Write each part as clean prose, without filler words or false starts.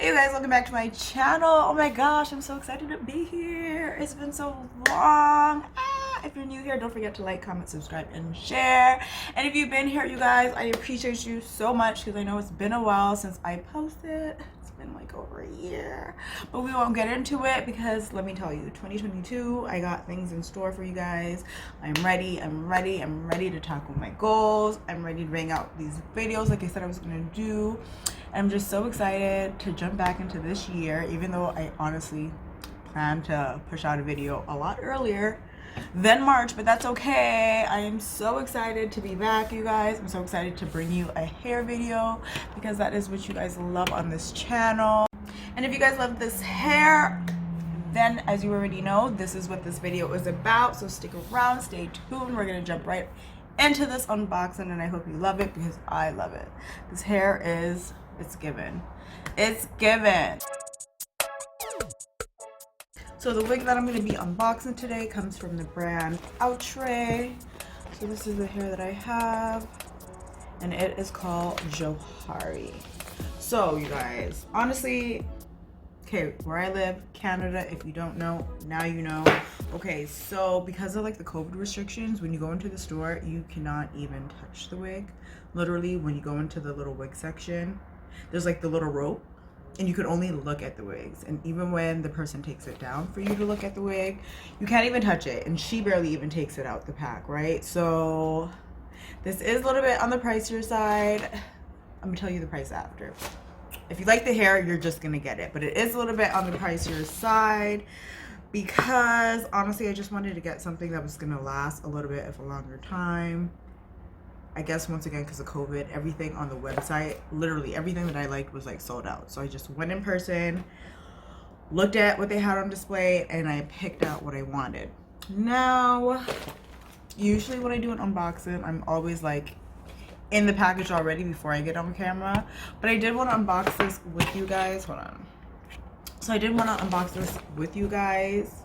Hey you guys, welcome back to my channel. Oh my gosh, I'm so excited to be here. It's been so long. If you're new here, don't forget to like, comment, subscribe, and share. And if you've been here, you guys, I appreciate you so much because I know it's been a while since I posted. It's been like over a year, but we won't get into it because let me tell you, 2022, I got things in store for you guys. I'm ready to tackle my goals. I'm ready to bring out these videos like I said I was gonna do. I'm just so excited to jump back into this year, even though I honestly plan to push out a video a lot earlier than March, but that's okay. I am so excited to be back, you guys. I'm so excited to bring you a hair video because that is what you guys love on this channel. And if you guys love this hair, then as you already know, this is what this video is about. So stick around, stay tuned. We're gonna jump right into this unboxing and I hope you love it because I love it. This hair is, it's given. It's given. So the wig that I'm going to be unboxing today comes from the brand Outre. So this is the hair that I have and it is called JOHARI. So you guys, honestly, okay, where I live, Canada, if you don't know, now you know. Okay, so because of like the COVID restrictions, when you go into the store, you cannot even touch the wig. Literally, when you go into the little wig section, there's like the little rope and you can only look at the wigs. And even when the person takes it down for you to look at the wig, you can't even touch it. And she barely even takes it out the pack, right? So this is a little bit on the pricier side. I'm gonna tell you the price after. If you like the hair, you're just gonna get it. But it is a little bit on the pricier side because honestly, I just wanted to get something that was gonna last a little bit of a longer time. I guess once again because of COVID, everything on the website, literally everything that I liked was like sold out. So I just went in person, looked at what they had on display, and I picked out what I wanted. Now, usually when I do an unboxing, I'm always like in the package already before I get on camera. But I did want to unbox this with you guys. Hold on. So I did want to unbox this with you guys.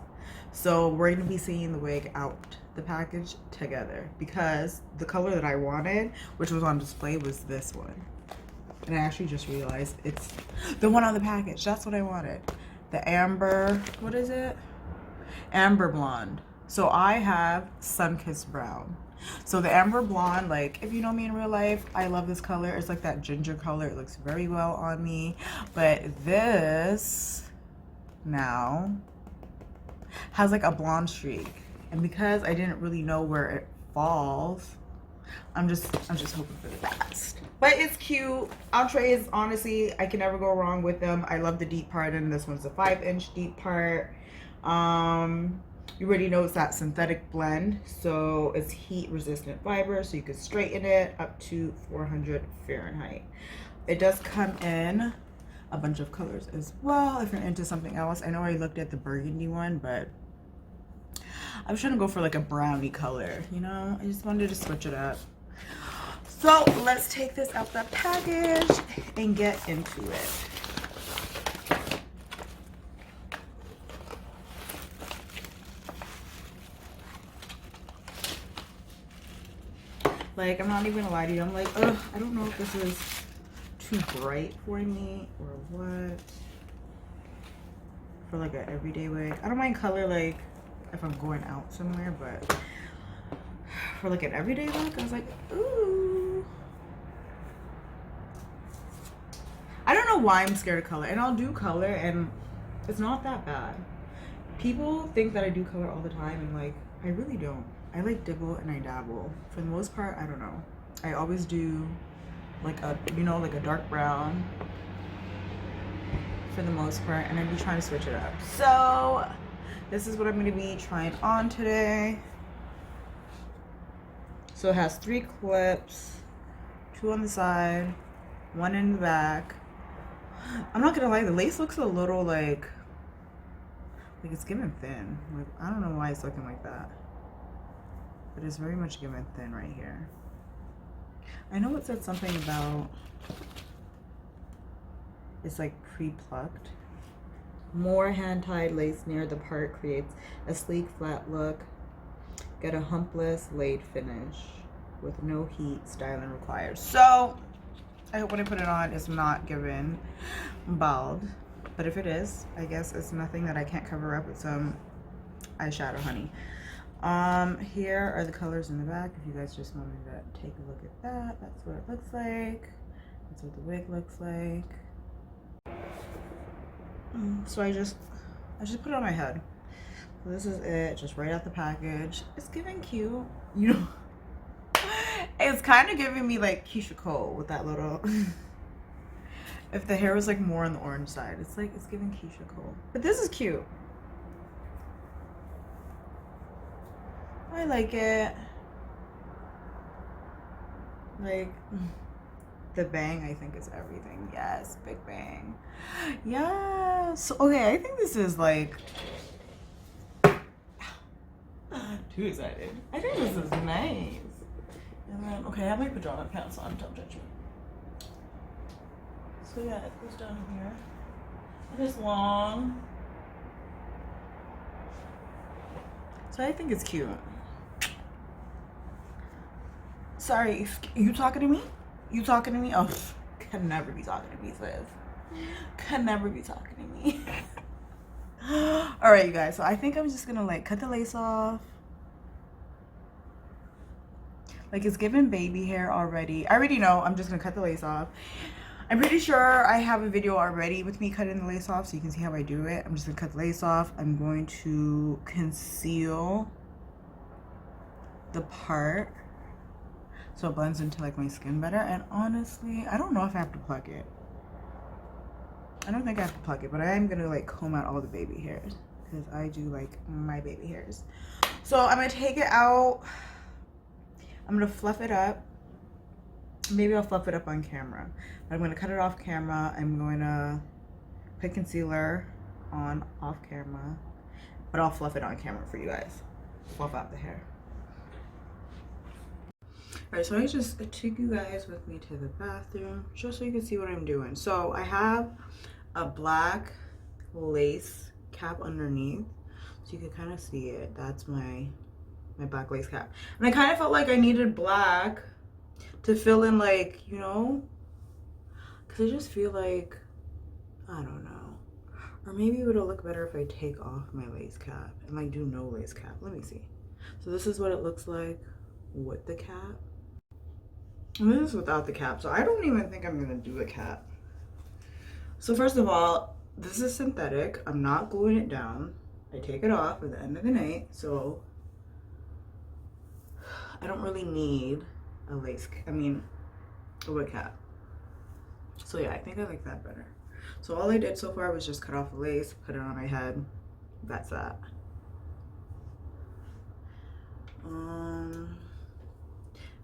So we're going to be seeing the wig out the package together because the color that I wanted, which was on display, was this one. And I actually just realized it's the one on the package. That's what I wanted. The amber, what is it? Amber blonde. So I have Sunkiss brown. So the amber blonde, like if you know me in real life, I love this color. It's like that ginger color. It looks very well on me. But this now has like a blonde streak. And because I didn't really know where it falls, I'm just hoping for the best. But it's cute. Outre is honestly, I can never go wrong with them. I love the deep part, and this one's a 5-inch deep part. You already know it's that synthetic blend, so it's heat resistant fiber, so you can straighten it up to 400 Fahrenheit. It does come in a bunch of colors as well if you're into something else. I know I looked at the burgundy one, but I was trying to go for like a brownie color, you know? I just wanted to switch it up. So let's take this out the package and get into it. Like, I'm not even gonna lie to you. I'm like, ugh, I don't know if this is too bright for me or what. For like an everyday wig. I don't mind color like if I'm going out somewhere, but for like an everyday look, I was like, ooh. I don't know why I'm scared of color, and I'll do color and it's not that bad. People think that I do color all the time and like, I really don't. I like dibble and I dabble. For the most part, I don't know. I always do like a, you know, like a dark brown for the most part, and I'd be trying to switch it up. So this is what I'm going to be trying on today. So it has 3 clips, 2 on the side, 1 in the back. I'm not going to lie, the lace looks a little like it's giving thin. Like, I don't know why it's looking like that, but it's very much giving thin right here. I know it said something about it's like pre-plucked. More hand-tied lace near the part creates a sleek, flat look. Get a humpless laid finish with no heat styling required. So I hope when I put it on, it's not given bald. But if it is, I guess it's nothing that I can't cover up with some eyeshadow, honey. Here are the colors in the back. If you guys just wanted to take a look at that, that's what it looks like. That's what the wig looks like. So I just put it on my head. So this is it, just right out the package. It's giving cute, you know. It's kind of giving me like Keisha Cole with that little. If the hair was like more on the orange side, it's like it's giving Keisha Cole. But this is cute. I like it. Like the bang, I think is everything. Yes, big bang. Yes. Okay, I think this is like too excited. I think this is nice. And then, okay, I have my pajama pants on. Don't judge me. So yeah, it goes down here. It is long. So I think it's cute. Sorry, you talking to me? You talking to me? Oh, can never be talking to me, sis. Can never be talking to me. All right, you guys. So I think I'm just gonna like cut the lace off. Like it's giving baby hair already. I already know. I'm just gonna cut the lace off. I'm pretty sure I have a video already with me cutting the lace off, so you can see how I do it. I'm just gonna cut the lace off. I'm going to conceal the part so it blends into like my skin better. And honestly, I don't know if I have to pluck it. I don't think I have to pluck it, but I am gonna like comb out all the baby hairs because I do like my baby hairs. So I'm gonna take it out. I'm gonna fluff it up. Maybe I'll fluff it up on camera. But I'm gonna cut it off camera. I'm going to put concealer on off camera, but I'll fluff it on camera for you guys. Fluff out the hair. Alright, so I just took you guys with me to the bathroom just so you can see what I'm doing. So I have a black lace cap underneath, so you can kind of see it. That's my black lace cap. And I kind of felt like I needed black to fill in, like, you know, because I just feel like, I don't know. Or maybe it would look better if I take off my lace cap and like do no lace cap. Let me see. So this is what it looks like with the cap. And this is without the cap. So I don't even think I'm gonna do a cap. So first of all, this is synthetic. I'm not gluing it down. I take it off at the end of the night. So I don't really need a lace, a wig cap. So yeah, I think I like that better. So all I did so far was just cut off the lace, put it on my head. That's that. Now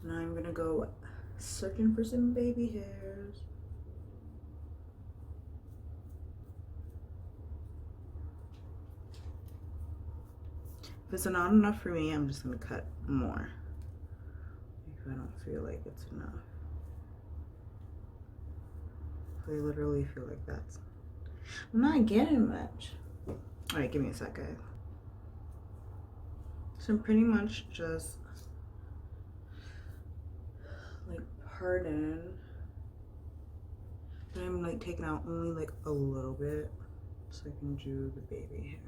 I'm gonna go searching for some baby hairs. If it's not enough for me, I'm just gonna cut more. If I don't feel like it's enough. I literally feel like that's, I'm not getting much. All right, give me a second. So I'm pretty much just like parting, but I'm like taking out only like a little bit so I can do the baby hair.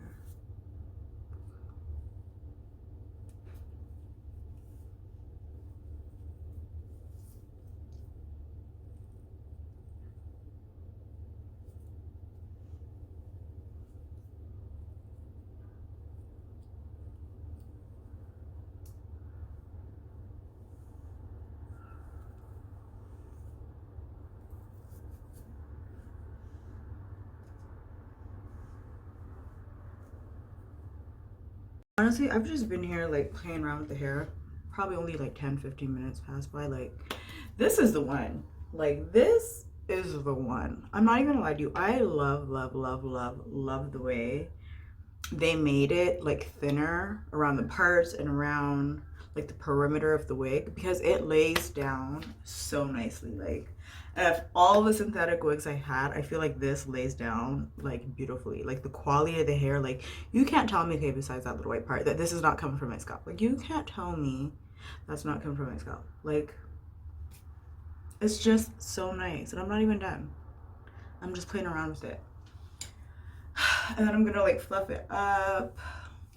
Honestly, I've just been here like playing around with the hair. Probably only like 10-15 minutes passed by. Like, this is the one. Like, this is the one. I'm not even gonna lie to you. I love the way they made it like thinner around the parts and around like the perimeter of the wig, because it lays down so nicely. Like, of all the synthetic wigs I had, I feel like this lays down like beautifully. Like the quality of the hair, like you can't tell me, okay, besides that little white part, that this is not coming from my scalp. Like you can't tell me that's not coming from my scalp. Like It's just so nice, and I'm not even done. I'm just playing around with it. And then I'm gonna like fluff it up.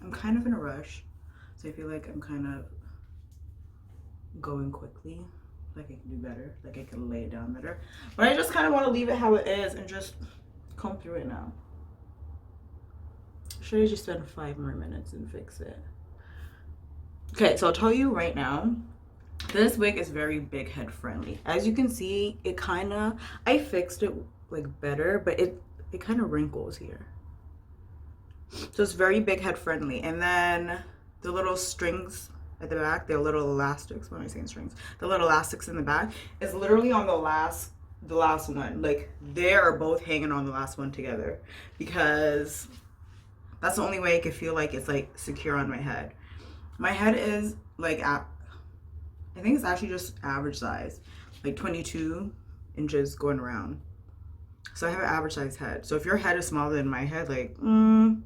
I'm kind of in a rush, so I feel like I'm kind of going quickly. Like I can do better, like I can lay it down better. But I just kind of want to leave it how it is and just comb through it now. Should I just spend 5 more minutes and fix it? Okay, so I'll tell you right now, this wig is very big head friendly. As you can see, it kind of, I fixed it like better, but it kind of wrinkles here. So it's very big head friendly. And then the little strings at the back, they're little elastics. What am I saying, strings? The little elastics in the back is literally on the last one. Like they are both hanging on the last one together, because that's the only way I could feel like it's like secure on my head. My head is like I think it's actually just average size, like 22 inches going around. So I have an average size head. So if your head is smaller than my head, like you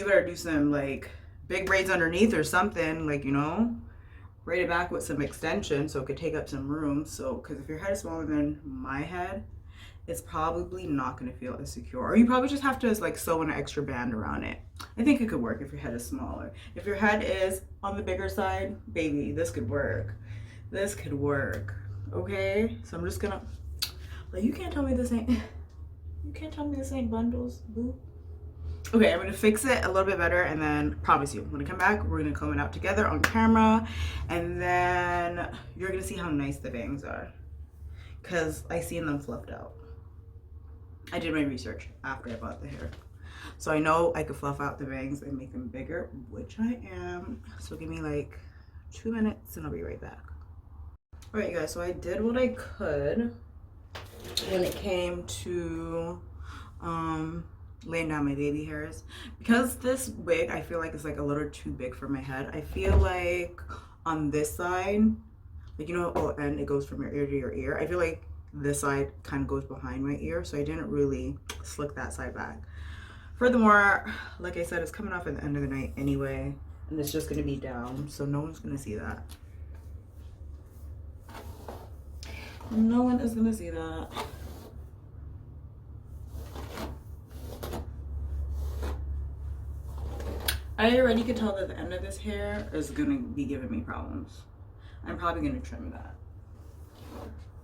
better do some like big braids underneath or something, like, you know, braid it back with some extension so it could take up some room. So because if your head is smaller than my head, it's probably not going to feel as secure, or you probably just have to like sew an extra band around it. I think it could work if your head is smaller. If your head is on the bigger side, baby, this could work. This could work. Okay, so I'm just gonna, like, you can't tell me this ain't bundles, boo. Okay, I'm gonna fix it a little bit better, and then promise you, when I come back, we're gonna comb it out together on camera, and then you're gonna see how nice the bangs are, because I seen them fluffed out. I did my research after I bought the hair, so I know I could fluff out the bangs and make them bigger, which I am. So give me like 2 minutes and I'll be right back. All right, you guys, so I did what I could when it came to laying down my baby hairs, because this wig I feel like is like a little too big for my head. I feel like on this side, like, you know, and it goes from your ear to your ear, I feel like this side kind of goes behind my ear, so I didn't really slick that side back. Furthermore, like I said, it's coming off at the end of the night anyway, and it's just going to be down, so no one's going to see that. No one is going to see that. I already could tell that the end of this hair is going to be giving me problems. I'm probably going to trim that,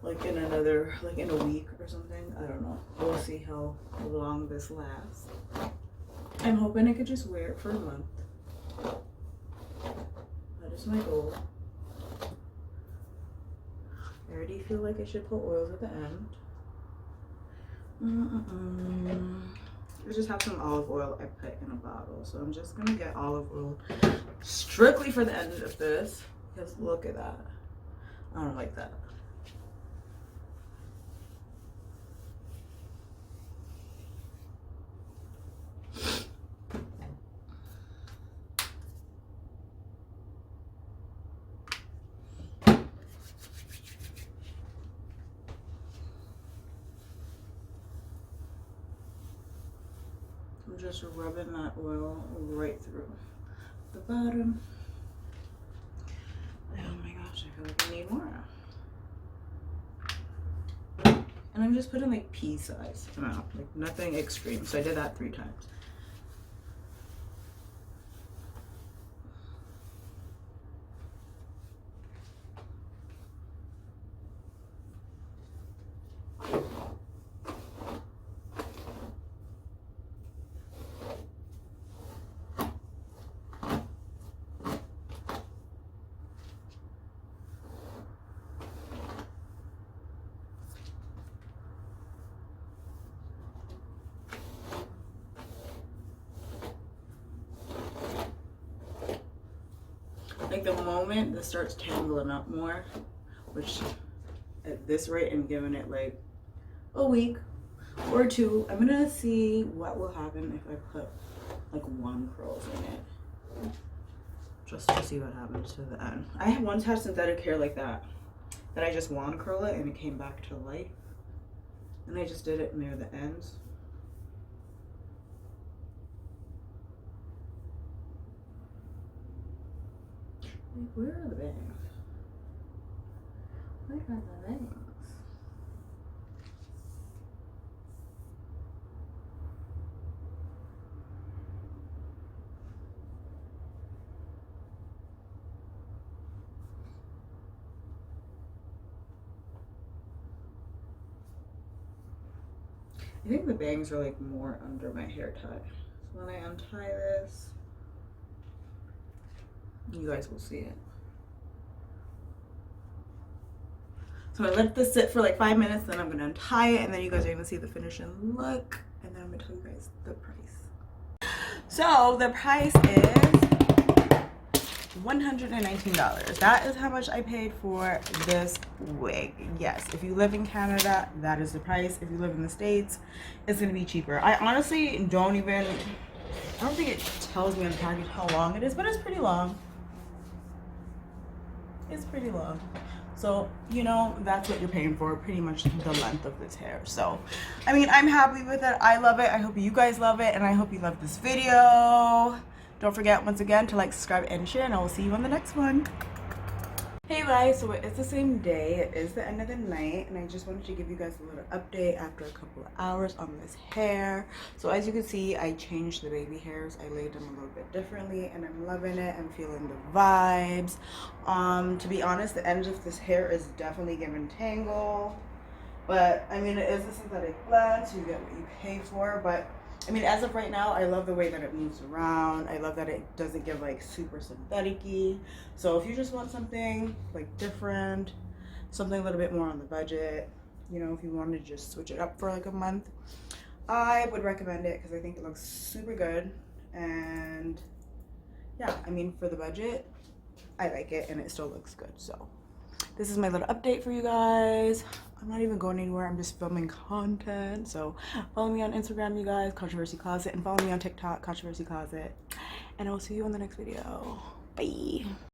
like in another, like in a week or something. I don't know. We'll see how long this lasts. I'm hoping I could just wear it for a month. That is my goal. I already feel like I should put oils at the end. I just have some olive oil I put in a bottle, so I'm just gonna get olive oil strictly for the end of this, because look at that. I don't like that. I'm just rubbing that oil right through the bottom. Oh my gosh, I feel like I need more. And I'm just putting like pea size amount, like nothing extreme. So I did that 3 times. Like the moment this starts tangling up more, which at this rate I'm giving it like a week or 2, I'm gonna see what will happen if I put like 1 curls in it, just to see what happens to the end. I once had synthetic hair like that I just wand curl it and it came back to life, and I just did it near the ends. Where are the bangs? Where are the bangs? I think the bangs are like more under my hair tie. So when I untie this, you guys will see it. So I let this sit for like 5 minutes, then I'm gonna untie it, and then you guys are gonna see the finishing look, and then I'm gonna tell you guys the price. So the price is $119. That is how much I paid for this wig. Yes, if you live in Canada, that is the price. If you live in the States, it's gonna be cheaper. I honestly I don't think it tells me on the package how long it is, but it's pretty long. It's pretty long. So, you know, that's what you're paying for, pretty much the length of this hair. So, I mean, I'm happy with it. I love it. I hope you guys love it, and I hope you love this video. Don't forget, once again, to like, subscribe, and share, and I will see you on the next one. Hey guys, so it's the same day. It is the end of the night, and I just wanted to give you guys a little update after a couple of hours on this hair. So as you can see, I changed the baby hairs. I laid them a little bit differently, and I'm loving it. I'm feeling the vibes. To be honest, the end of this hair is definitely giving tangle, but I mean, it is a synthetic blend, so you get what you pay for. But I mean, as of right now, I love the way that it moves around. I love that it doesn't get like super synthetic-y. So if you just want something like different, something a little bit more on the budget, you know, if you want to just switch it up for like a month, I would recommend it because I think it looks super good. And yeah, I mean, for the budget, I like it, and it still looks good. So this is my little update for you guys. I'm not even going anywhere. I'm just filming content. So follow me on Instagram, you guys, Controversy Closet, and follow me on TikTok, Controversy Closet. And I will see you in the next video. Bye.